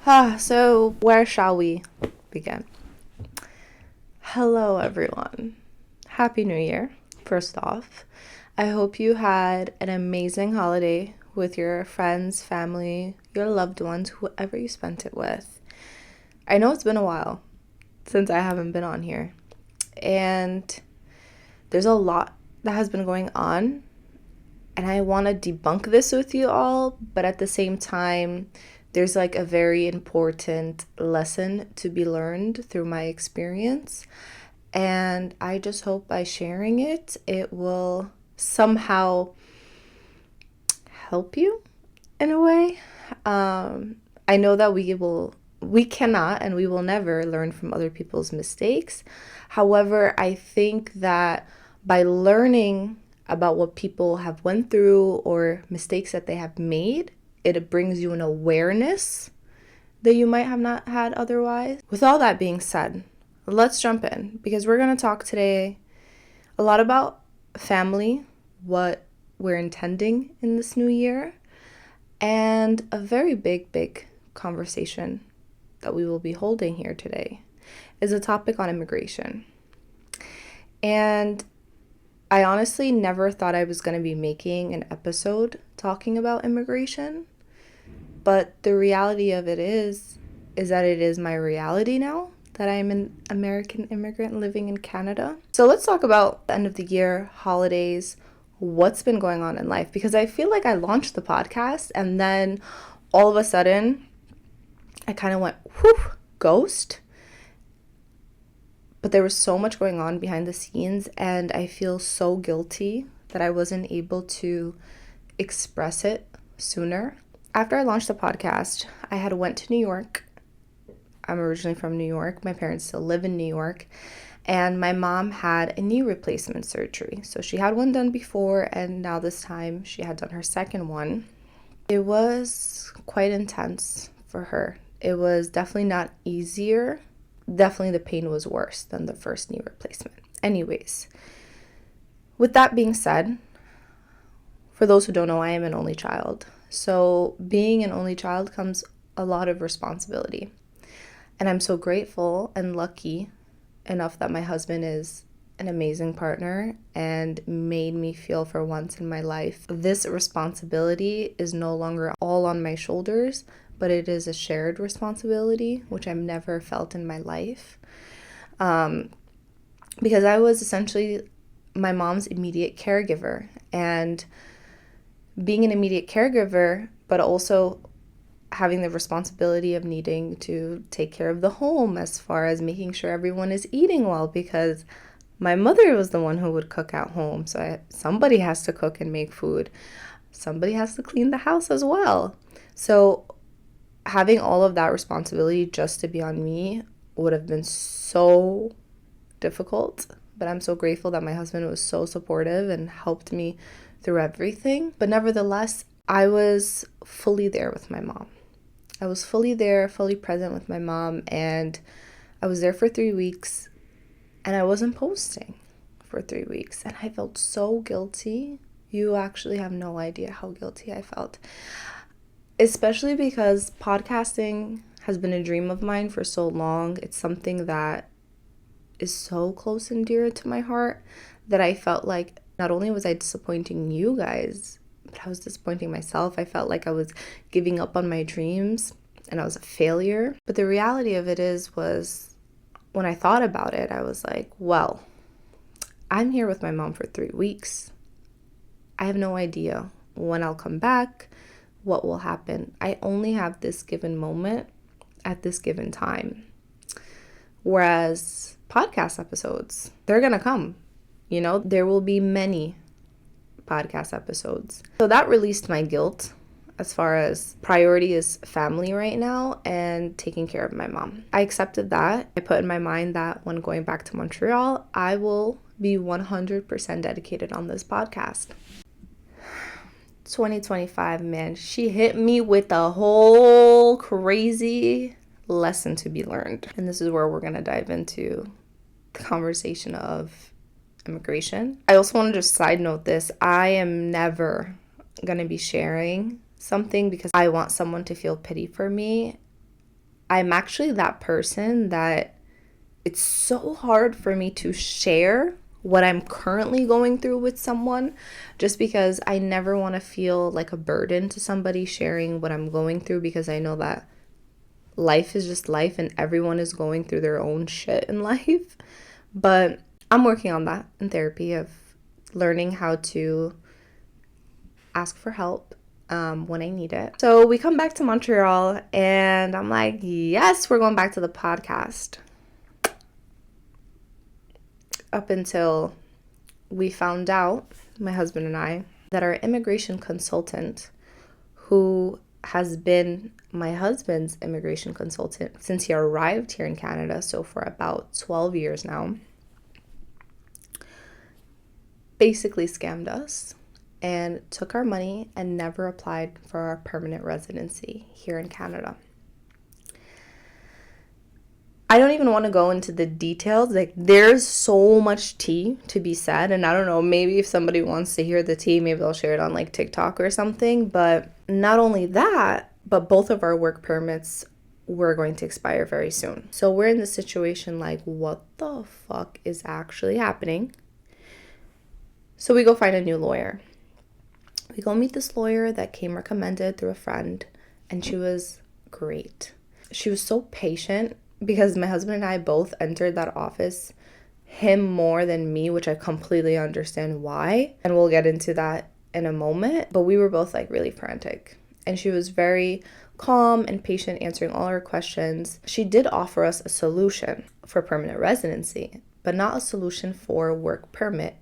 So where shall we begin? Hello, everyone. Happy New Year, first off. I hope you had an amazing holiday with your friends, family, your loved ones, whoever you spent it with. I know it's been a while since I haven't been on here, and there's a lot that has been going on, and I want to debunk this with you all, but at the same time, there's like a very important lesson to be learned through my experience. And I just hope by sharing it, it will somehow help you in a way. I know that we cannot and we will never learn from other people's mistakes. However, I think that by learning about what people have went through or mistakes that they have made, it brings you an awareness that you might have not had otherwise. With all that being said, let's jump in because we're going to talk today a lot about family, what we're intending in this new year, and a very big conversation that we will be holding here today is a topic on immigration. And I honestly never thought I was going to be making an episode talking about immigration, but the reality of it is that it is my reality now that I'm an American immigrant living in Canada. So let's talk about the end of the year, holidays, what's been going on in life, because I feel like I launched the podcast and then all of a sudden I kind of went, whew, ghost. But there was so much going on behind the scenes, and I feel so guilty that I wasn't able to express it sooner. After I launched the podcast, I had went to New York. I'm originally from New York. My parents still live in New York. And my mom had a knee replacement surgery. So she had one done before, and now this time she had done her second one. It was quite intense for her. It was definitely not easier. Definitely the pain was worse than the first knee replacement. Anyways, with that being said, for those who don't know, I am an only child. So being an only child comes a lot of responsibility. And I'm so grateful and lucky enough that my husband is an amazing partner and made me feel for once in my life this responsibility is no longer all on my shoulders, but it is a shared responsibility, which I've never felt in my life. Because I was essentially my mom's immediate caregiver, and being an immediate caregiver, but also having the responsibility of needing to take care of the home as far as making sure everyone is eating well, because my mother was the one who would cook at home. So somebody has to cook and make food. Somebody has to clean the house as well. So having all of that responsibility just to be on me would have been so difficult. But I'm so grateful that my husband was so supportive and helped me through everything. But nevertheless, I was fully there with my mom. I was fully there, fully present with my mom, and I was there for 3 weeks, and I wasn't posting for 3 weeks, and I felt so guilty. You actually have no idea how guilty I felt, especially because podcasting has been a dream of mine for so long. It's something that is so close and dear to my heart that I felt like not only was I disappointing you guys, but I was disappointing myself. I felt like I was giving up on my dreams and I was a failure. But the reality of it was when I thought about it, I was like, well, I'm here with my mom for 3 weeks. I have no idea when I'll come back, what will happen. I only have this given moment at this given time. Whereas podcast episodes, they're going to come. There will be many podcast episodes. So that released my guilt as far as priority is family right now and taking care of my mom. I accepted that. I put in my mind that when going back to Montreal, I will be 100% dedicated on this podcast. 2025, man, she hit me with a whole crazy lesson to be learned. And this is where we're going to dive into the conversation of immigration. I also want to just side note this. I am never going to be sharing something because I want someone to feel pity for me I'm actually that person that it's so hard for me to share what I'm currently going through with someone, just because I never want to feel like a burden to somebody sharing what I'm going through, because I know that life is just life and everyone is going through their own shit in life. But I'm working on that in therapy, of learning how to ask for help when I need it. So we come back to Montreal and I'm like, yes, we're going back to the podcast. Up until we found out, my husband and I, that our immigration consultant, who has been my husband's immigration consultant since he arrived here in Canada, so for about 12 years now, basically scammed us and took our money and never applied for our permanent residency here in Canada. I don't even want to go into the details. Like, there's so much tea to be said, and I don't know, maybe if somebody wants to hear the tea, maybe they'll share it on like TikTok or something. But not only that, but both of our work permits were going to expire very soon. So we're in this situation like, what the fuck is actually happening? So we go find a new lawyer. We go meet this lawyer that came recommended through a friend, and she was great. She was so patient, because my husband and I both entered that office, him more than me, which I completely understand why. And we'll get into that in a moment. But we were both like really frantic. And she was very calm and patient, answering all our questions. She did offer us a solution for permanent residency, but not a solution for work permit.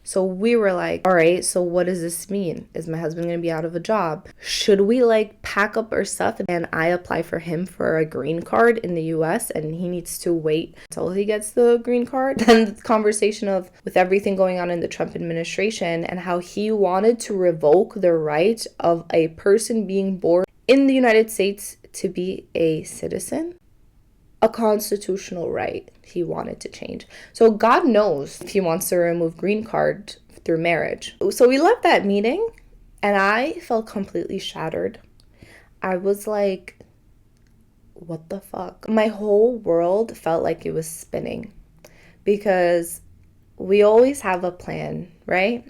So we were like, all right, so what does this mean? Is my husband going to be out of a job? Should we like pack up our stuff and I apply for him for a green card in the US and he needs to wait until he gets the green card? Then the conversation of, with everything going on in the Trump administration and how he wanted to revoke the right of a person being born in the United States to be a citizen. A constitutional right he wanted to change. So God knows if he wants to remove green card through marriage. So we left that meeting and I felt completely shattered. I was like, what the fuck? My whole world felt like it was spinning, because we always have a plan, right?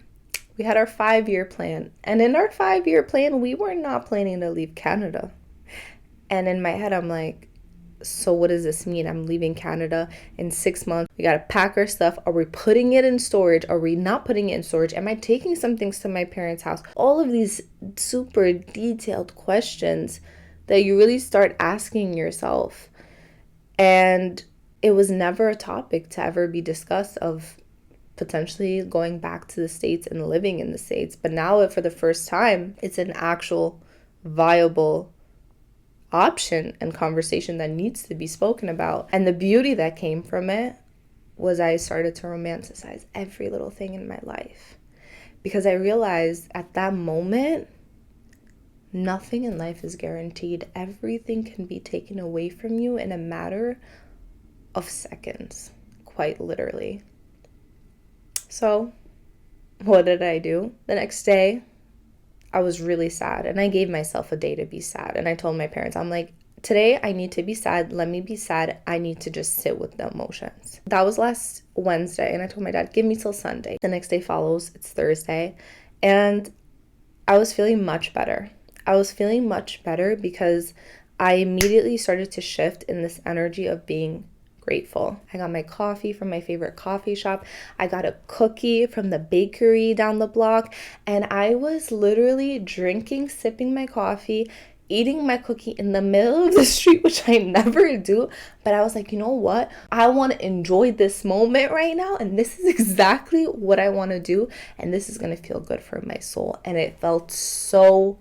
We had our 5-year plan. And in our 5-year plan, we were not planning to leave Canada. And in my head, I'm like, so what does this mean? I'm leaving Canada in 6 months. We got to pack our stuff. Are we putting it in storage? Are we not putting it in storage? Am I taking some things to my parents' house? All of these super detailed questions that you really start asking yourself. And it was never a topic to ever be discussed of potentially going back to the States and living in the States. But now, for the first time, it's an actual viable option and conversation that needs to be spoken about. And the beauty that came from it was I started to romanticize every little thing in my life, because I realized at that moment, nothing in life is guaranteed. Everything can be taken away from you in a matter of seconds, quite literally. So what did I do? The next day, I was really sad, and I gave myself a day to be sad. And I told my parents, I'm like, today I need to be sad. Let me be sad. I need to just sit with the emotions. That was last Wednesday, and I told my dad, give me till Sunday. The next day follows. It's Thursday, and I was feeling much better. I was feeling much better because I immediately started to shift in this energy of being grateful. I got my coffee from my favorite coffee shop. I got a cookie from the bakery down the block, and I was literally drinking, sipping my coffee, eating my cookie in the middle of the street, which I never do. But I was like, you know what? I want to enjoy this moment right now, and this is exactly what I want to do, and this is going to feel good for my soul. And it felt so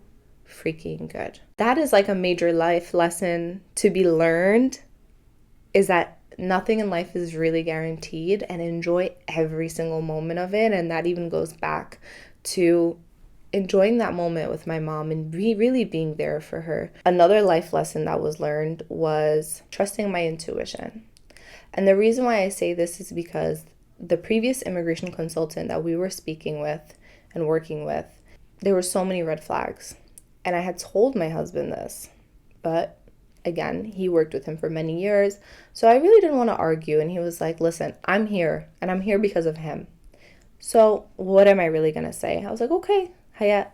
freaking good. That is like a major life lesson to be learned, is that nothing in life is really guaranteed, and enjoy every single moment of it. And that even goes back to enjoying that moment with my mom and really being there for her. Another life lesson that was learned was trusting my intuition. And the reason why I say this is because the previous immigration consultant that we were speaking with and working with, there were so many red flags. And I had told my husband this, but again, he worked with him for many years. So I really didn't want to argue. And he was like, listen, I'm here and I'm here because of him. So what am I really going to say? I was like, okay, Hayat,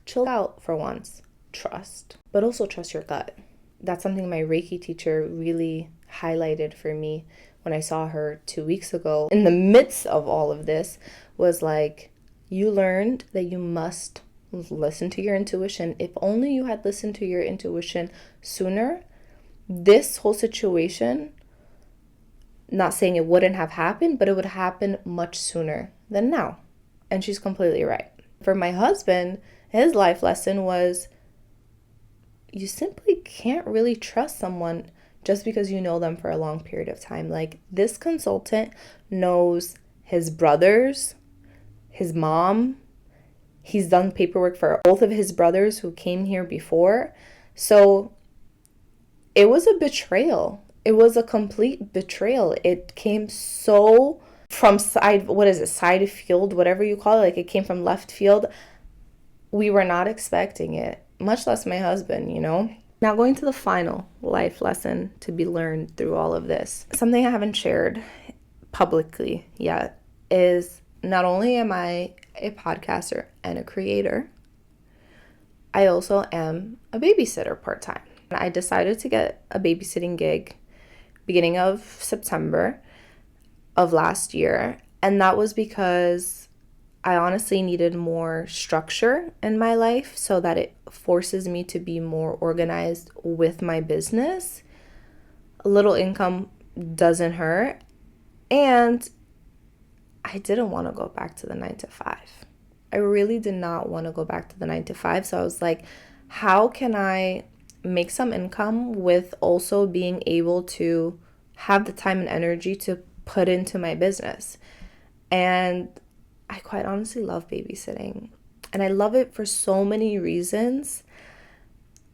chill out for once. Trust, but also trust your gut. That's something my Reiki teacher really highlighted for me when I saw her 2 weeks ago. In the midst of all of this was like, you learned that you must listen to your intuition. If only you had listened to your intuition sooner, this whole situation, not saying it wouldn't have happened, but it would happen much sooner than now. And she's completely right. For my husband, his life lesson was you simply can't really trust someone just because you know them for a long period of time. Like, this consultant knows his brothers, his mom. He's done paperwork for both of his brothers who came here before. So it was a betrayal. It was a complete betrayal. It came so from side field, whatever you call it. Like, it came from left field. We were not expecting it, much less my husband, you know? Now, going to the final life lesson to be learned through all of this. Something I haven't shared publicly yet is not only am I a podcaster and a creator, I also am a babysitter part-time. And I decided to get a babysitting gig beginning of September of last year. And that was because I honestly needed more structure in my life so that it forces me to be more organized with my business. A little income doesn't hurt. And I didn't want to go back to the 9 to 5. I really did not want to go back to the 9 to 5. So I was like, how can I make some income with also being able to have the time and energy to put into my business? And I quite honestly love babysitting. And I love it for so many reasons.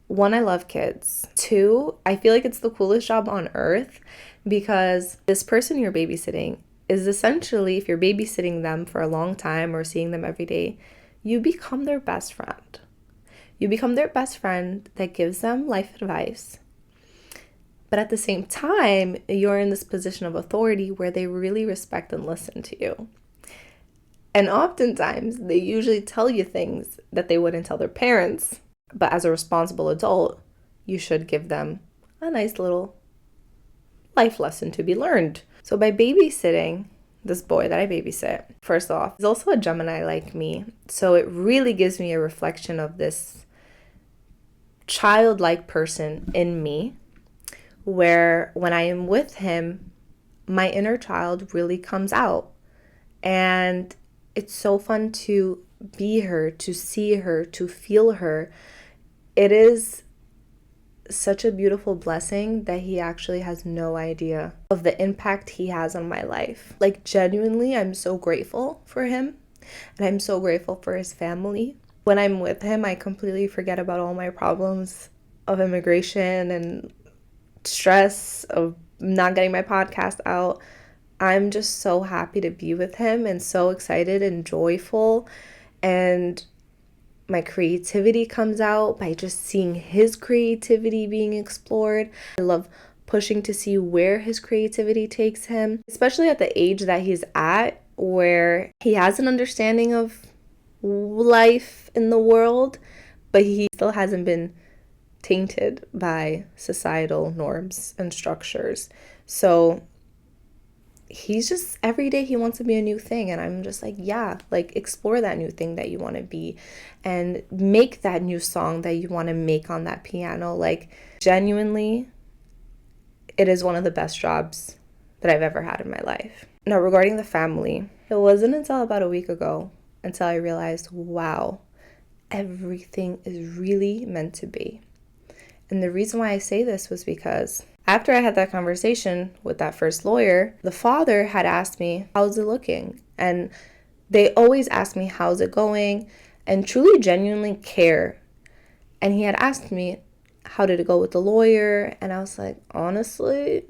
One, I love kids. Two, I feel like it's the coolest job on earth because this person you're babysitting is essentially, if you're babysitting them for a long time or seeing them every day, you become their best friend. You become their best friend that gives them life advice. But at the same time, you're in this position of authority where they really respect and listen to you. And oftentimes, they usually tell you things that they wouldn't tell their parents. But as a responsible adult, you should give them a nice little life lesson to be learned. So by babysitting this boy that I babysit, first off, he's also a Gemini like me. So it really gives me a reflection of this childlike person in me, where when I am with him, my inner child really comes out. And it's so fun to be her, to see her, to feel her. It is such a beautiful blessing that he actually has no idea of the impact he has on my life. Like, genuinely, I'm so grateful for him, and I'm so grateful for his family. When I'm with him, I completely forget about all my problems of immigration and stress of not getting my podcast out. I'm just so happy to be with him and so excited and joyful, and my creativity comes out by just seeing his creativity being explored. I love pushing to see where his creativity takes him, especially at the age that he's at, where he has an understanding of life in the world, but he still hasn't been tainted by societal norms and structures. So he's just, every day he wants to be a new thing, and I'm just like, yeah, like, explore that new thing that you want to be and make that new song that you want to make on that piano. Like, genuinely, it is one of the best jobs that I've ever had in my life. Now, regarding the family, it wasn't until about a week ago until I realized, wow, everything is really meant to be. And the reason why I say this was because after I had that conversation with that first lawyer, the father had asked me, how's it looking? And they always ask me, how's it going? And truly, genuinely care. And he had asked me, how did it go with the lawyer? And I was like, honestly,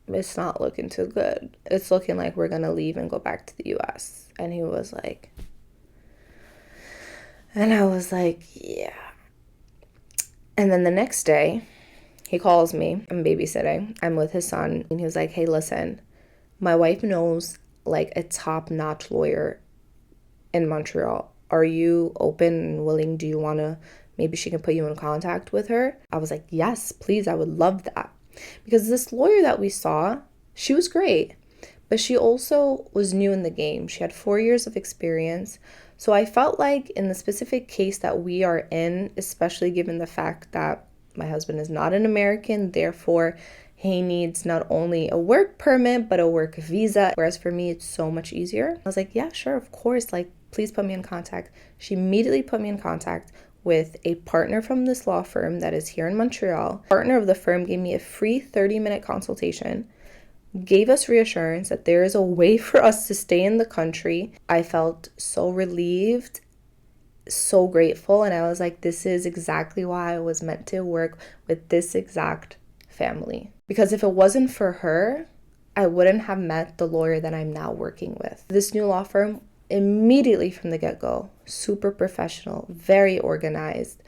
it's not looking too good. It's looking like we're going to leave and go back to the US. And he was like, and I was like, yeah. And then the next day, He calls me. I'm babysitting. I'm with his son. And he was like, hey, listen, my wife knows like a top-notch lawyer in Montreal. Are you open and willing? Do you want to, maybe she can put you in contact with her? I was like, yes, please. I would love that. Because this lawyer that we saw, she was great. But she also was new in the game. She had 4 years of experience. So I felt like in the specific case that we are in, especially given the fact that my husband is not an American, therefore he needs not only a work permit, but a work visa. Whereas for me, it's so much easier. I was like, yeah, sure, of course. Like, please put me in contact. She immediately put me in contact with a partner from this law firm that is here in Montreal. Partner of the firm gave me a free 30-minute consultation, gave us reassurance that there is a way for us to stay in the country. I felt so relieved, so grateful, and I was like, this is exactly why I was meant to work with this exact family. Because if it wasn't for her, I wouldn't have met the lawyer that I'm now working with. This new law firm, immediately from the get-go, super professional, very organized,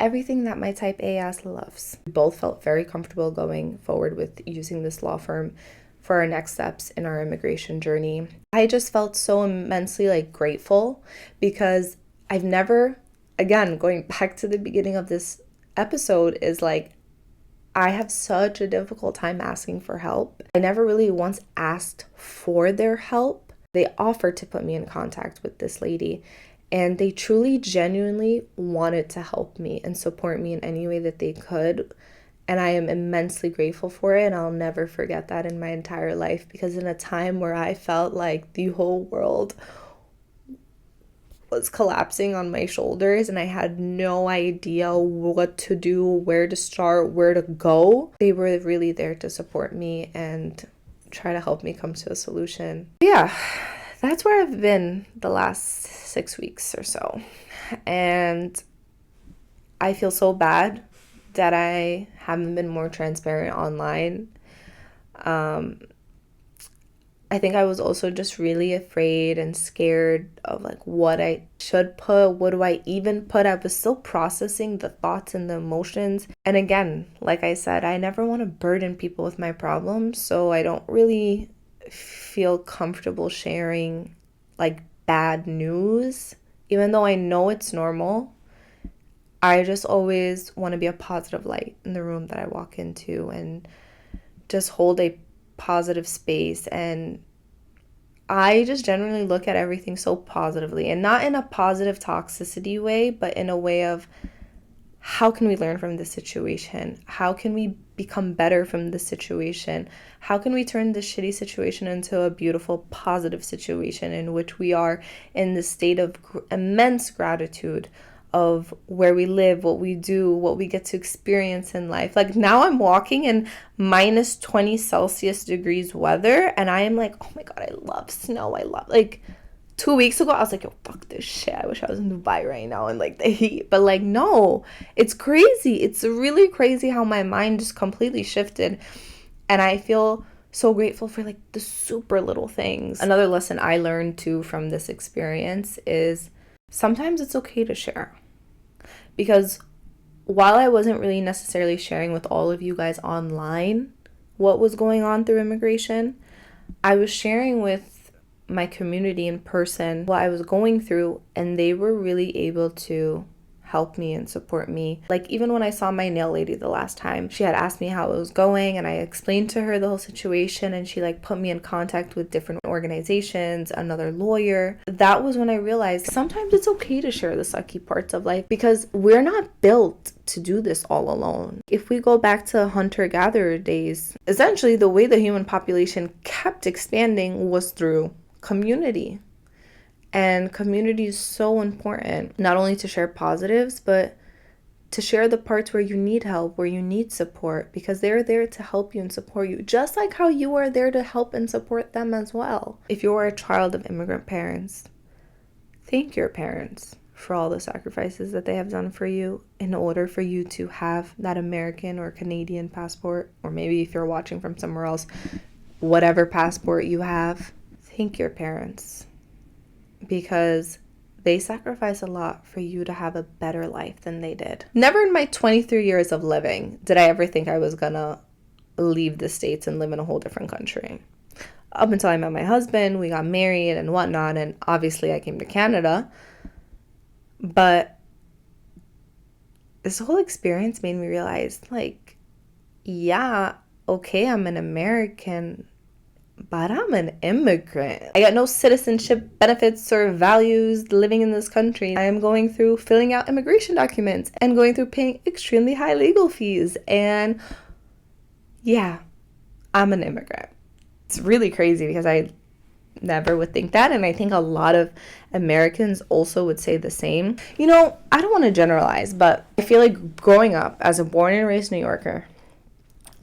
everything that my type A ass loves. We both felt very comfortable going forward with using this law firm for our next steps in our immigration journey. I just felt so immensely like grateful because I've never, again, going back to the beginning of this episode, is like, I have such a difficult time asking for help. I never really once asked for their help. They offered to put me in contact with this lady, and they truly, genuinely wanted to help me and support me in any way that they could. And I am immensely grateful for it. And I'll never forget that in my entire life, because in a time where I felt like the whole world was collapsing on my shoulders and I had no idea what to do, where to start, where to go, they were really there to support me and try to help me come to a solution. Yeah, that's where I've been the last 6 weeks or so. And I feel so bad that I haven't been more transparent online. I think I was also just really afraid and scared of like what I should put, what do I even put. I was still processing the thoughts and the emotions. And again, like I said, I never want to burden people with my problems, so I don't really feel comfortable sharing like bad news, even though I know it's normal. I just always want to be a positive light in the room that I walk into and just hold a positive space. And I just generally look at everything so positively, and not in a positive toxicity way, but in a way of how can we learn from this situation? How can we become better from this situation? How can we turn this shitty situation into a beautiful, positive situation in which we are in this state of immense gratitude of where we live, what we do, what we get to experience in life. Like now I'm walking in minus 20 Celsius degrees weather, and I am like, oh my God, I love snow. I love, like 2 weeks ago, I was like, yo, fuck this shit. I wish I was in Dubai right now and like the heat. But like, no, it's crazy. It's really crazy how my mind just completely shifted. And I feel so grateful for like the super little things. Another lesson I learned too from this experience is sometimes it's okay to share. Because while I wasn't really necessarily sharing with all of you guys online what was going on through immigration, I was sharing with my community in person what I was going through, and they were really able to help me and support me. Like even when I saw my nail lady the last time, she had asked me how it was going, and I explained to her the whole situation, and she like put me in contact with different organizations, another lawyer. That was when I realized sometimes it's okay to share the sucky parts of life, because we're not built to do this all alone. If we go back to hunter-gatherer days, essentially the way the human population kept expanding was through community. And community is so important, not only to share positives, but to share the parts where you need help, where you need support, because they're there to help you and support you, just like how you are there to help and support them as well. If you are a child of immigrant parents, thank your parents for all the sacrifices that they have done for you in order for you to have that American or Canadian passport, or maybe if you're watching from somewhere else, whatever passport you have, thank your parents. Because They sacrificed a lot for you to have a better life than they did. Never in my 23 years of living did I ever think I was gonna leave the States and live in a whole different country. Up until I met my husband, we got married and whatnot, and obviously I came to Canada. But this whole experience made me realize, like, yeah, okay, I'm an American, but I'm an immigrant. I got no citizenship benefits or values living in this country. I am going through filling out immigration documents and going through paying extremely high legal fees. And yeah, I'm an immigrant. It's really crazy because I never would think that. And I think a lot of Americans also would say the same. You know, I don't want to generalize, but I feel like growing up as a born and raised New Yorker,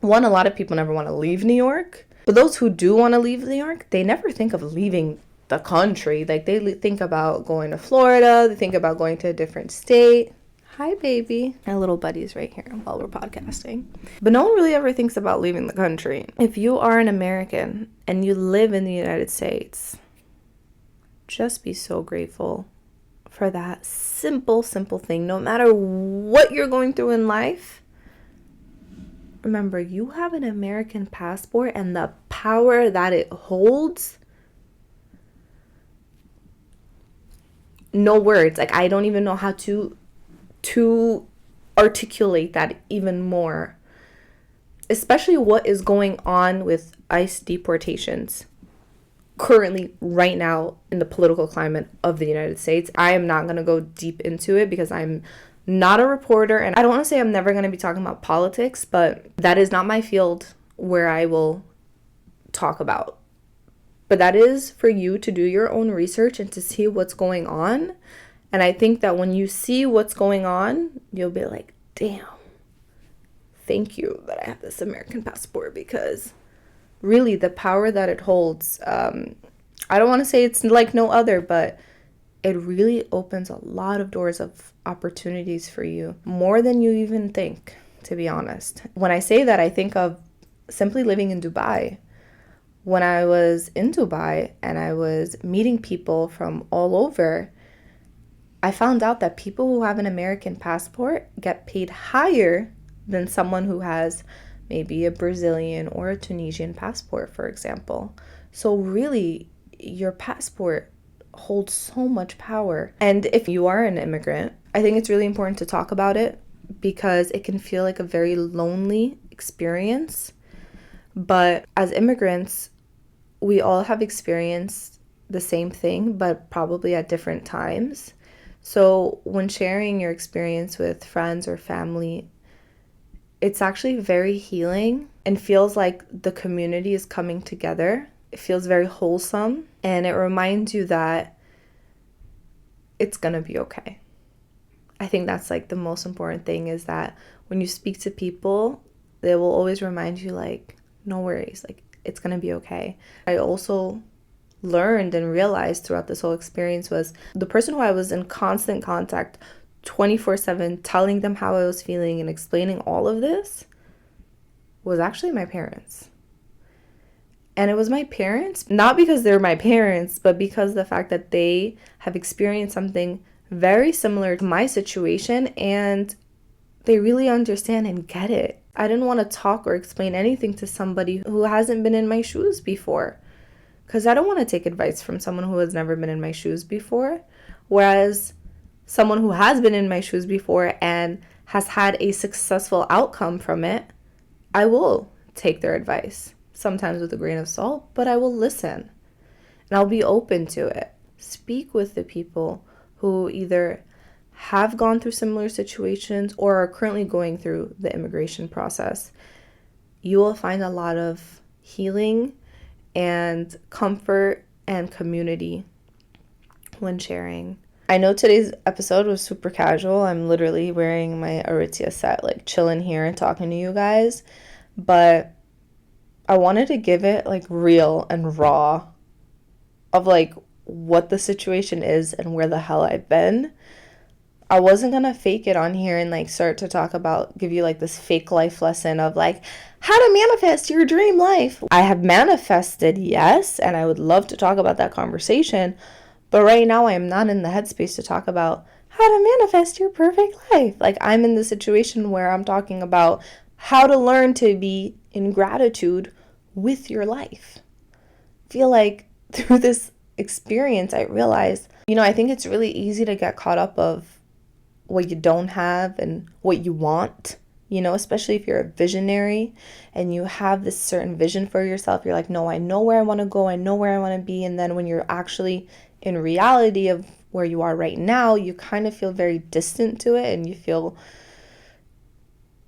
one, a lot of people never want to leave New York. But those who do want to leave New York, they never think of leaving the country. Like, they think about going to Florida. They think about going to a different state. Hi, baby. My little buddy's right here while we're podcasting. But no one really ever thinks about leaving the country. If you are an American and you live in the United States, just be so grateful for that simple thing. No matter what you're going through in life, remember, you have an American passport, and the power that it holds, no words. Like, I don't even know how to articulate that even more. Especially what is going on with ICE deportations currently right now in the political climate of the United States. I am not going to go deep into it because I'm not a reporter, and I don't want to say I'm never going to be talking about politics, but that is not my field where I will talk about. But that is for you to do your own research and to see what's going on. And I think that when you see what's going on, you'll be like, damn, thank you that I have this American passport, because really the power that it holds, I don't want to say it's like no other, but it really opens a lot of doors of opportunities for you, more than you even think, to be honest. When I say that, I think of simply living in Dubai. When I was in Dubai and I was meeting people from all over, I found out that people who have an American passport get paid higher than someone who has maybe a Brazilian or a Tunisian passport, for example. So really, your passport holds so much power. And if you are an immigrant, I think it's really important to talk about it, because it can feel like a very lonely experience. But as immigrants, we all have experienced the same thing, but probably at different times. So when sharing your experience with friends or family, it's actually very healing and feels like the community is coming together. It feels very wholesome, and it reminds you that it's gonna be okay. I think that's like the most important thing, is that when you speak to people, they will always remind you, like, no worries, like, it's gonna be okay. I also learned and realized throughout this whole experience was the person who I was in constant contact 24/7, telling them how I was feeling and explaining all of this, was actually my parents. And it was my parents, not because they're my parents, but because the fact that they have experienced something very similar to my situation, and they really understand and get it. I didn't want to talk or explain anything to somebody who hasn't been in my shoes before, because I don't want to take advice from someone who has never been in my shoes before. Whereas someone who has been in my shoes before and has had a successful outcome from it, I will take their advice, sometimes with a grain of salt, but I will listen and I'll be open to it. Speak with the people who either have gone through similar situations or are currently going through the immigration process. You will find a lot of healing and comfort and community when sharing. I know today's episode was super casual. I'm literally wearing my Aritzia set, like chilling here and talking to you guys, but I wanted to give it like real and raw of like what the situation is and where the hell I've been. I wasn't gonna fake it on here and like start to talk about, give you like this fake life lesson of like how to manifest your dream life. I have manifested, yes, and I would love to talk about that conversation, But right now, I am not in the headspace to talk about how to manifest your perfect life. Like, I'm in the situation where I'm talking about how to learn to be in gratitude with your life. I feel like through this experience, I realized, I think it's really easy to get caught up of what you don't have and what you want, especially if you're a visionary and you have this certain vision for yourself. You're like, no, I know where I want to go. I know where I want to be. And then when you're actually in reality of where you are right now, you kind of feel very distant to it, and you feel,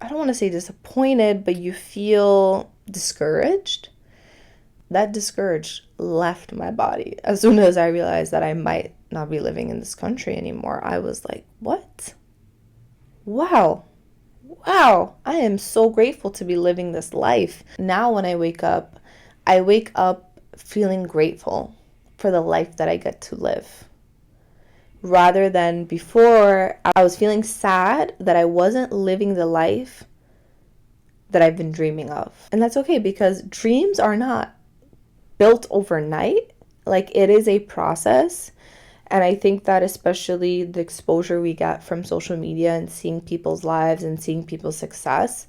I don't want to say disappointed, but you feel discouraged. That discouraged left my body as soon as I realized that I might not be living in this country anymore. I was like, what? Wow, I am so grateful to be living this life. Now when I wake up feeling grateful for the life that I get to live. Rather than before, I was feeling sad that I wasn't living the life that I've been dreaming of. And that's okay, because dreams are not built overnight. Like, it is a process. And I think that especially the exposure we get from social media and seeing people's lives and seeing people's success,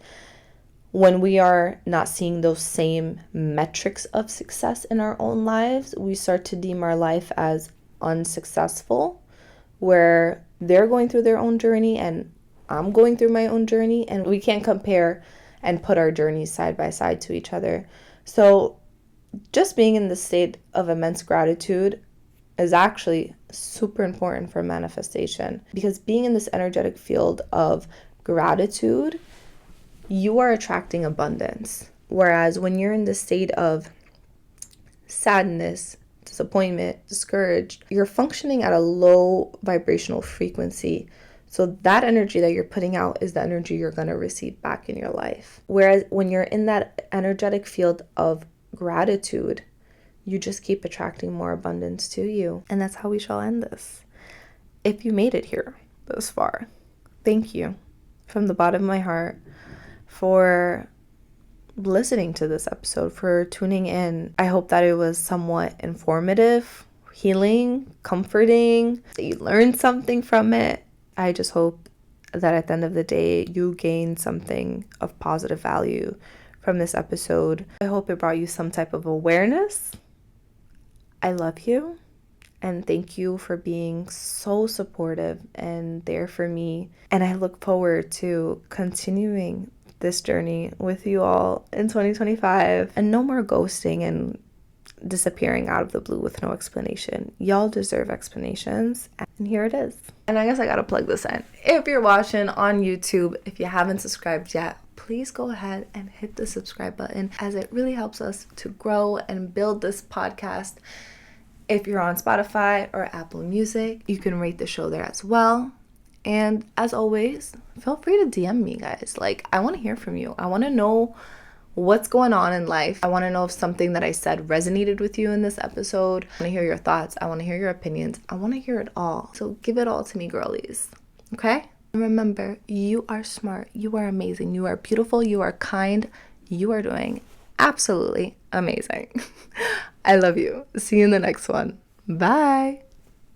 when we are not seeing those same metrics of success in our own lives, we start to deem our life as unsuccessful, where they're going through their own journey and I'm going through my own journey, and we can't compare and put our journeys side by side to each other. So just being in the state of immense gratitude is actually super important for manifestation, because being in this energetic field of gratitude, you are attracting abundance. Whereas when you're in the state of sadness, disappointment, discouraged, you're functioning at a low vibrational frequency. So that energy that you're putting out is the energy you're going to receive back in your life. Whereas when you're in that energetic field of gratitude, you just keep attracting more abundance to you. And that's how we shall end this. If you made it here this far, thank you from the bottom of my heart for listening to this episode, for tuning in. I hope that it was somewhat informative, healing, comforting, that you learned something from it. I just hope that at the end of the day, you gain something of positive value from this episode. I hope it brought you some type of awareness. I love you, and thank you for being so supportive and there for me. And I look forward to continuing this journey with you all in 2025, and no more ghosting and disappearing out of the blue with no explanation. Y'all deserve explanations, and here it is. And I guess I gotta plug this in. If you're watching on YouTube, if you haven't subscribed yet, please go ahead and hit the subscribe button, as it really helps us to grow and build this podcast. If you're on Spotify or Apple Music, you can rate the show there as well. And as always, feel free to DM me, guys. Like, I want to hear from you. I want to know what's going on in life. I want to know if something that I said resonated with you in this episode. I want to hear your thoughts. I want to hear your opinions. I want to hear it all. So give it all to me, girlies. Okay? And remember, you are smart. You are amazing. You are beautiful. You are kind. You are doing absolutely amazing. I love you. See you in the next one. Bye.